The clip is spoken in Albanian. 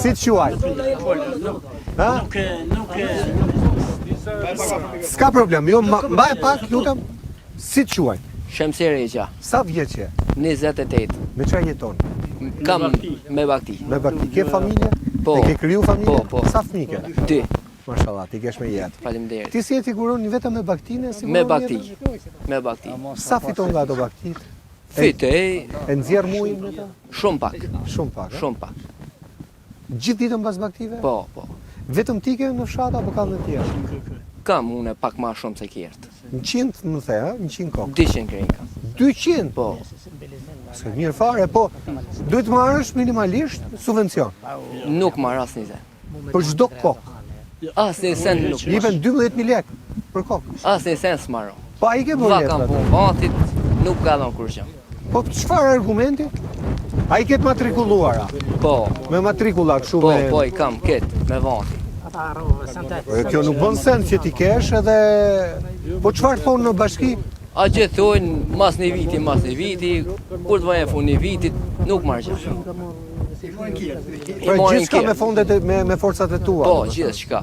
Si të quaj? Ha? S'ka problem, jo, mbaj pak, lutem. Si të quaj? Shemsi Regja, Sa vjeç je? 28. Me çfarë jeton? Kam me bakti. Me bakti. Ke familje? Po. E ke kriju familje? Po. Sa fëmijë ke? 2. Mashallah, ti kesh me jetë. Faleminderit. Ti si e siguron vetëm me baktinë? Me bakti. Me bakti. Sa fiton nga ato baktit? Fitej E nxjerr mujin me ta? shumë pak. Shumë pak. Shumë pak. Gjithë ditën pas baktive? Po. Vetëm ti ke në fshat apo ka dhe tjerë? Kam une pak ma shumë se kjertë. 100 më the, ha? 100 kokë. 200 krenka. 200? Po. Se mirë fare, po duhet marrësh minimalisht subvencion. Nuk marr asnjë. Për çdo kokë. Asnjë sen nuk. Jepen 12.000 lekë për kokë. Asnjë sen s'marrë. Pa i ke Va bërë kam jetë. punë vatit, nuk ka dhënë kur gjë. Po çfarë argumenti? A i ketë matrikulluara? Po. Me matrikulla kështu Po, me... po i kam ketë me vati. Po kjo nuk bën sens që ti kesh edhe... Po çfarë thonë në bashki? A që thonë mas një viti, kur të vajnë fund një vitit, nuk marrë gjë. Pra gjithçka me fondet me forcat e tua. Po, gjithë shka.